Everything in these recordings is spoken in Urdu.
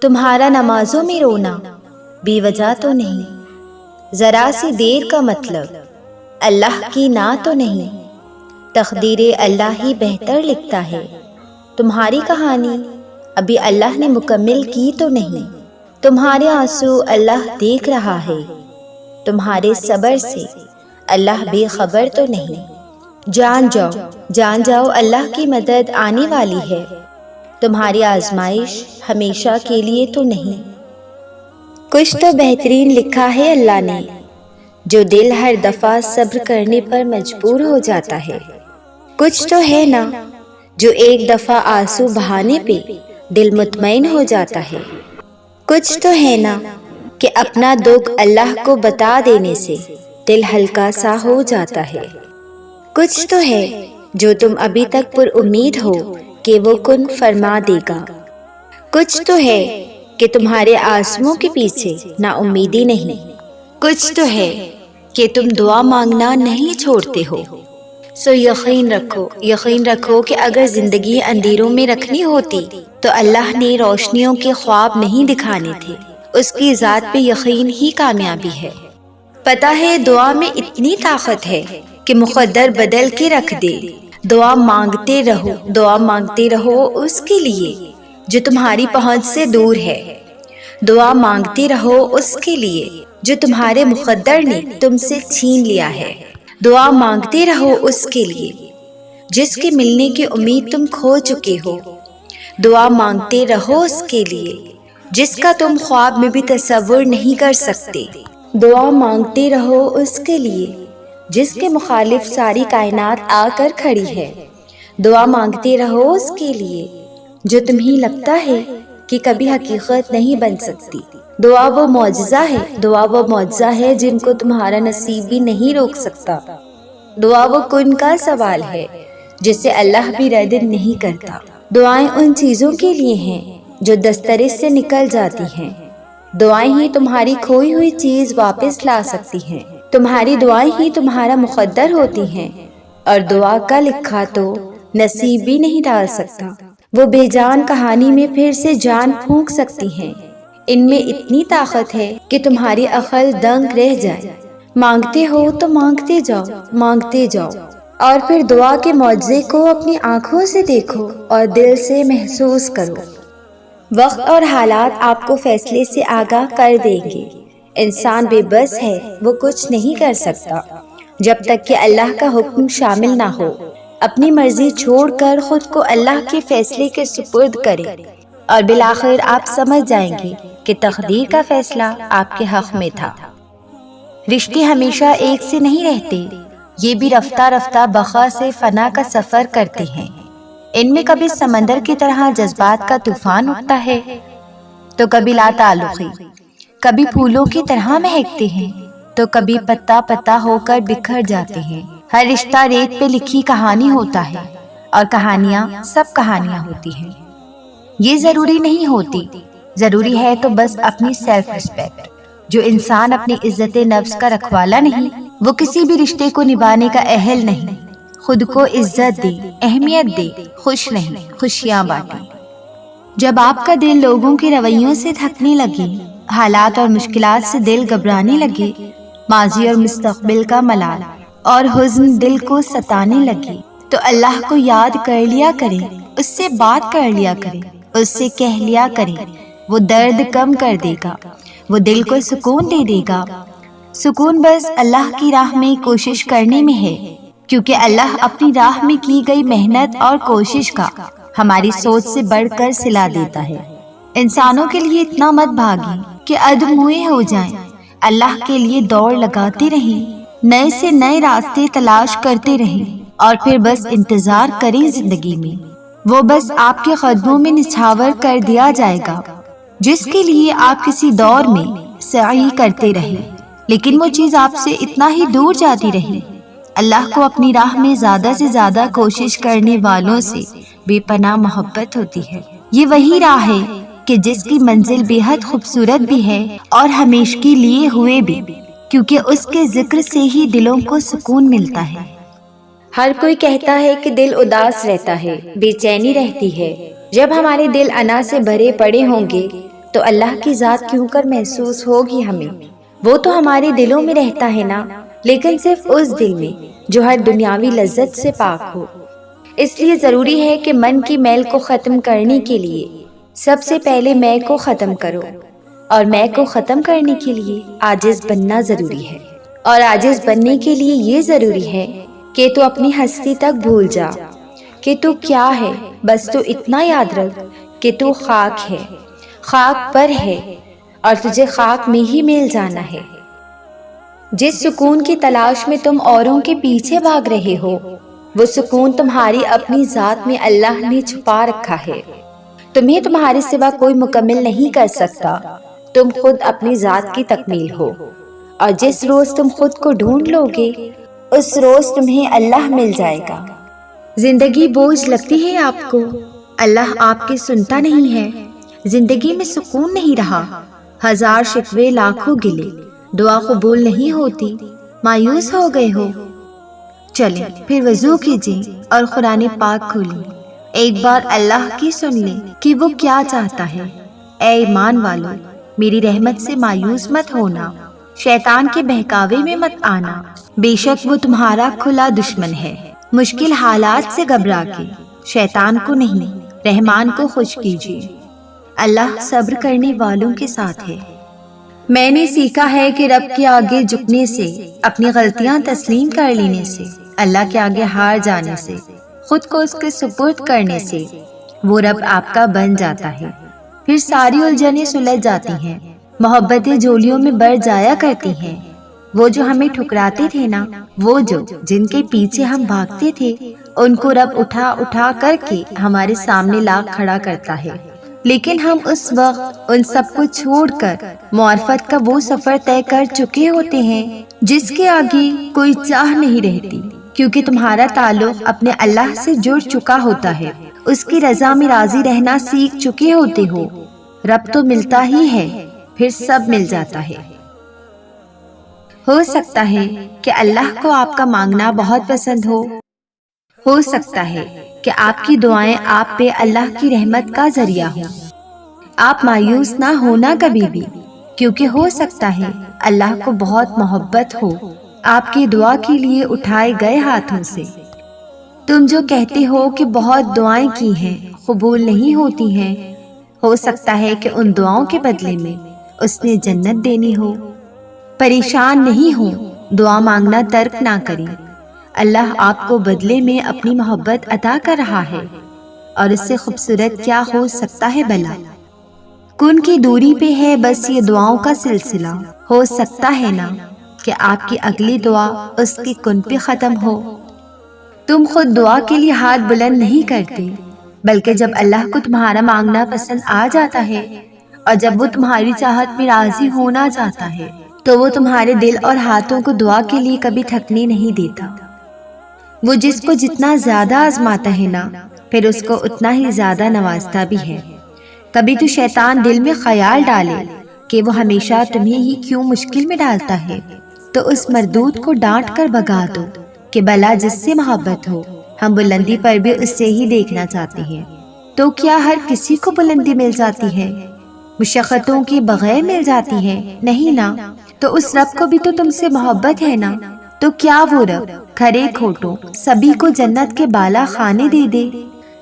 تمہارا نمازوں میں رونا بے وجہ تو نہیں، ذرا سی دیر کا مطلب اللہ کی نہ تو نہیں، تقدیر اللہ ہی بہتر لکھتا ہے، تمہاری کہانی ابھی اللہ نے مکمل کی تو نہیں، تمہارے آنسو اللہ دیکھ رہا ہے، تمہارے صبر سے اللہ بے خبر تو نہیں۔ جان جاؤ اللہ کی مدد آنے والی ہے، تمہاری آزمائش ہمیشہ کے لیے تو نہیں۔ کچھ تو بہترین لکھا ہے اللہ نے، جو دل ہر دفعہ صبر کرنے پر مجبور ہو جاتا ہے۔ کچھ تو ہے نا جو ایک دفعہ آنسو بہانے پہ دل مطمئن ہو جاتا ہے۔ کچھ تو ہے نا کہ اپنا دکھ اللہ کو بتا دینے سے دل ہلکا سا ہو جاتا ہے۔ کچھ تو ہے جو تم ابھی تک پر امید ہو کہ وہ کن فرما دے گا۔ کچھ تو ہے کہ تمہارے آنسوؤں کے پیچھے نا امیدی نہیں۔ کچھ تو ہے کہ تم دعا مانگنا نہیں چھوڑتے ہو۔ سو یقین رکھو کہ اگر زندگی اندھیروں میں رکھنی ہوتی تو اللہ نے روشنیوں کے خواب نہیں دکھانے تھے، اس کی ذات پہ یقین ہی کامیابی ہے۔ پتہ ہے دعا میں اتنی طاقت ہے کہ مقدر بدل کے رکھ دے۔ دعا مانگتے رہو اس کے لیے جو تمہاری پہنچ سے دور ہے، دعا مانگتے رہو اس کے لیے جو تمہارے مقدر نے تم سے چھین لیا ہے، دعا مانگتے رہو اس کے لیے جس کے ملنے کی امید تم کھو چکے ہو، دعا مانگتے رہو اس کے لیے جس کا تم خواب میں بھی تصور نہیں کر سکتے، دعا مانگتے رہو اس کے لیے جس کے مخالف ساری کائنات آ کر کھڑی ہے، دعا مانگتے رہو اس کے لیے جو تمہیں لگتا ہے کہ کبھی حقیقت نہیں بن سکتی۔ دعا وہ معجزہ ہے جن کو تمہارا نصیب بھی نہیں روک سکتا۔ دعا وہ کن کا سوال ہے جسے اللہ بھی رد نہیں کرتا۔ دعائیں ان چیزوں کے لیے ہیں جو دسترس سے نکل جاتی ہیں، دعائیں ہی تمہاری کھوئی ہوئی چیز واپس لا سکتی ہیں، تمہاری دعائیں ہی تمہارا مقدر ہوتی ہیں، اور دعا کا لکھا تو نصیب بھی نہیں ڈال سکتا۔ وہ بے جان کہانی میں پھر سے جان پھونک سکتی ہیں، ان میں اتنی طاقت ہے کہ تمہاری عقل دنگ رہ جائے۔ مانگتے ہو تو مانگتے جاؤ اور پھر دعا کے معجزے کو اپنی آنکھوں سے دیکھو اور دل سے محسوس کرو۔ وقت اور حالات آپ کو فیصلے سے آگاہ کر دیں گے۔ انسان بے بس ہے، وہ کچھ نہیں کر سکتا جب تک کہ اللہ کا حکم شامل نہ ہو۔ اپنی مرضی چھوڑ کر خود کو اللہ کے فیصلے کے سپرد کریں اور بالآخر آپ سمجھ جائیں گے کہ تقدیر کا فیصلہ آپ کے حق میں تھا۔ رشتے ہمیشہ ایک سے نہیں رہتے، یہ بھی رفتہ رفتہ بقا سے فنا کا سفر کرتے ہیں۔ ان میں کبھی سمندر کی طرح جذبات کا طوفان اٹھتا ہے تو کبھی لا تعلقی، کبھی پھولوں کی طرح مہکتے ہیں تو کبھی پتا پتا ہو کر بکھر جاتے ہیں۔ ہر رشتہ ریت پہ لکھی کہانی ہوتا ہے اور کہانیاں سب کہانیاں ہوتی ہیں۔ یہ ضروری نہیں ہوتی، ضروری ہے تو بس اپنی سیلف ریسپیکٹ۔ جو انسان اپنی عزت نفس کا رکھوالا نہیں، وہ کسی بھی رشتے کو نبھانے کا اہل نہیں۔ خود کو عزت دے، اہمیت دے، خوش نہیں، خوشیاں بانٹیں۔ جب آپ کا دل لوگوں کے رویوں سے تھکنے لگے، حالات اور مشکلات سے دل گھبرانے لگے، ماضی اور مستقبل کا ملال اور حزن دل کو ستانے لگے، تو اللہ کو یاد کر لیا کریں، اس سے بات کر لیا کریں، اس سے کہہ لیا کریں، وہ درد کم کر دے گا، وہ دل کو سکون دے دے گا۔ سکون بس اللہ کی راہ میں کوشش کرنے میں ہے، کیونکہ اللہ اپنی راہ میں کی گئی محنت اور کوشش کا ہماری سوچ سے بڑھ کر صلہ دیتا ہے۔ انسانوں کے لیے اتنا مت بھاگیں کہ ادھموئے ہو جائیں، اللہ کے لیے دوڑ لگاتے رہیں، نئے سے نئے راستے تلاش کرتے رہیں اور پھر بس انتظار کریں زندگی میں۔ وہ بس آپ کے قدموں میں نچھاور کر دیا جائے گا جس کے لیے آپ کسی دور میں سعی کرتے رہے، لیکن وہ چیز آپ سے اتنا ہی دور جاتی رہی۔ اللہ کو اپنی راہ میں زیادہ سے زیادہ کوشش کرنے والوں سے بے پناہ محبت ہوتی ہے۔ یہ وہی راہ ہے کہ جس کی منزل بے حد خوبصورت بھی ہے اور ہمیشگی لیے ہوئے بھی، کیونکہ اس کے ذکر سے ہی دلوں کو سکون ملتا ہے۔ ہر کوئی کہتا ہے کہ دل اداس رہتا ہے، بے چینی رہتی ہے۔ جب ہمارے دل انا سے بھرے پڑے ہوں گے تو اللہ کی ذات کیوں کر محسوس ہوگی ہمیں؟ وہ تو ہمارے دلوں میں رہتا ہے نا، لیکن صرف اس دل میں جو ہر دنیاوی لذت سے پاک ہو۔ اس لیے ضروری ہے کہ من کی میل کو ختم کرنے کے لیے سب سے پہلے میں کو ختم کرو، اور میں کو ختم کرنے کے لیے عاجز بننا ضروری ہے، اور عاجز بننے کے لیے یہ ضروری ہے کہ تو اپنی ہستی تک بھول جا کہ تو کیا ہے، بس تو اتنا یاد رکھ کہ تو خاک ہے، خاک پر ہے، اور تجھے خاک میں ہی مل جانا ہے۔ جس سکون کی تلاش میں تم اوروں کے پیچھے بھاگ رہے ہو، وہ سکون تمہاری اپنی ذات میں اللہ نے چھپا رکھا ہے۔ تمہیں تمہارے سوا کوئی مکمل نہیں کر سکتا، تم خود اپنی ذات کی تکمیل ہو، اور جس روز تم خود کو ڈھونڈ لو گے اس روز تمہیں اللہ مل جائے گا۔ زندگی بوجھ لگتی ہے آپ کو، اللہ آپ کی سنتا نہیں ہے، زندگی میں سکون نہیں رہا، ہزار شکوے لاکھوں گلے، دعا قبول نہیں ہوتی، مایوس ہو گئے ہو، چلیں پھر وضو کیجئے اور قرآن پاک کھولیں، ایک بار اللہ کی سن لیں کہ وہ کیا چاہتا ہے۔ اے ایمان والو، میری رحمت سے مایوس مت ہونا، شیطان کے بہکاوے میں مت آنا، بے شک وہ تمہارا کھلا دشمن ہے۔ مشکل حالات سے گھبرا کے شیطان کو نہیں، رحمان کو خوش کیجیے، اللہ صبر کرنے والوں کے ساتھ ہے۔ میں نے سیکھا ہے کہ رب کے آگے جھکنے سے، اپنی غلطیاں تسلیم کر لینے سے، اللہ کے آگے ہار جانے سے، خود کو اس کے سپرد کرنے سے وہ رب آپ کا بن جاتا ہے، پھر ساری الجھنیں سلجھ جاتی ہیں، محبتیں جھولیوں میں بڑھ جایا کرتی ہیں۔ وہ جو ہمیں ٹھکراتے تھے نا، وہ جن کے پیچھے ہم بھاگتے تھے، ان کو رب اٹھا اٹھا کر کے ہمارے سامنے لا کھڑا کرتا ہے، لیکن ہم اس وقت ان سب کو چھوڑ کر معرفت کا وہ سفر طے کر چکے ہوتے ہیں جس کے آگے کوئی چاہ نہیں رہتی، کیونکہ تمہارا تعلق اپنے اللہ سے جڑ چکا ہوتا ہے، اس کی رضا میں راضی رہنا سیکھ چکے ہوتے ہو۔ رب تو ملتا ہی ہے، پھر سب مل جاتا ہے۔ ہو سکتا ہے کہ اللہ کو آپ کا مانگنا بہت پسند ہو سکتا ہے کہ آپ کی دعائیں آپ پہ اللہ کی رحمت کا ذریعہ ہوں۔ آپ مایوس نہ ہونا کبھی بھی، کیونکہ ہو سکتا ہے اللہ کو بہت محبت ہو آپ کی دعا کے لیے اٹھائے گئے ہاتھوں سے۔ تم جو کہتے ہو کہ بہت دعائیں کی ہیں قبول نہیں ہوتی ہیں، ہو سکتا ہے کہ ان دعاؤں کے بدلے میں اس نے جنت دینی ہو۔ پریشان نہیں ہو، دعا مانگنا ترک نہ کریں، اللہ آپ کو بدلے میں اپنی محبت عطا کر رہا ہے، اور اس سے خوبصورت کیا ہو سکتا ہے بھلا۔ کن کی دوری پہ ہے بس یہ دعاؤں کا سلسلہ، ہو سکتا ہے نا کہ آپ کی اگلی دعا اس کی کن پہ ختم ہو۔ تم خود دعا کے لیے ہاتھ بلند نہیں کرتے، بلکہ جب اللہ کو تمہارا مانگنا پسند آ جاتا ہے اور جب وہ تمہاری چاہت میں راضی ہونا چاہتا ہے تو وہ تمہارے دل اور ہاتھوں کو دعا کے لیے کبھی تھکنے نہیں دیتا۔ وہ جس کو جتنا زیادہ آزماتا ہے نا، پھر اس کو اتنا ہی زیادہ نوازتا بھی ہے۔ کبھی تو شیطان دل میں خیال ڈالے کہ وہ ہمیشہ تمہیں ہی کیوں مشکل میں ڈالتا ہے، تو اس مردود کو ڈانٹ کر بھگا دو کہ بھلا جس سے محبت ہو، ہم بلندی پر بھی اس سے ہی دیکھنا چاہتے ہیں۔ تو کیا ہر کسی کو بلندی مل جاتی ہے؟ مشقتوں کے بغیر مل جاتی ہے؟ نہیں نا۔ تو اس رب کو بھی تو تم سے محبت ہے نا، تو کیا وہ رب کھرے کھوٹوں سبھی کو جنت کے بالا خانے دے دے،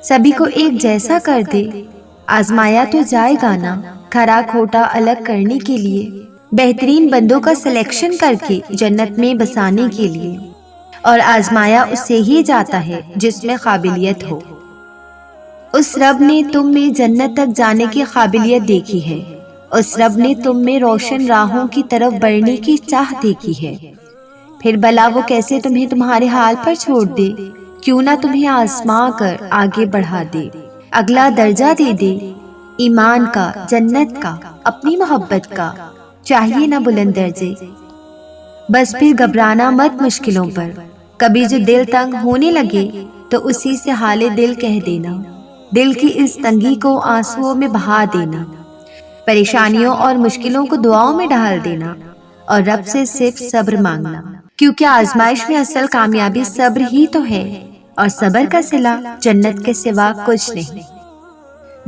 سبھی کو ایک جیسا کر دے؟ آزمایا تو جائے گا نا، کھرا کھوٹا الگ کرنے کے لیے، بہترین بندوں کا سلیکشن کر کے جنت میں بسانے کے لیے، اور آزمایا اس سے ہی جاتا ہے جس میں قابلیت ہو۔ اس رب نے تم میں جنت تک جانے کی قابلیت دیکھی ہے، اس رب نے تم میں روشن راہوں کی طرف بڑھنے کی چاہ دیکھی ہے، پھر بھلا وہ کیسے تمہیں تمہارے حال پر چھوڑ دے؟ کیوں نہ تمہیں آزما کر آگے بڑھا دے، اگلا درجہ دے دے، ایمان کا، جنت کا، اپنی محبت کا، چاہیے نہ بلند درجے۔ بس پھر گھبرانا مت مشکلوں پر، کبھی جو دل تنگ ہونے لگے تو اسی سے حال دل کہہ دینا، دل کی اس تنگی کو آنسوؤں میں بہا دینا، پریشانیوں اور مشکلوں کو دعاؤں میں ڈال دینا، اور رب سے صرف صبر مانگنا، کیونکہ آزمائش میں اصل کامیابی صبر ہی تو ہے، اور صبر کا صلہ جنت کے سوا کچھ نہیں۔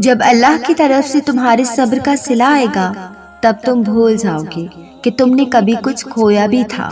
جب اللہ کی طرف سے تمہارے صبر کا صلہ آئے گا تب تم بھول جاؤ گے کہ تم نے کبھی کچھ کھویا بھی تھا۔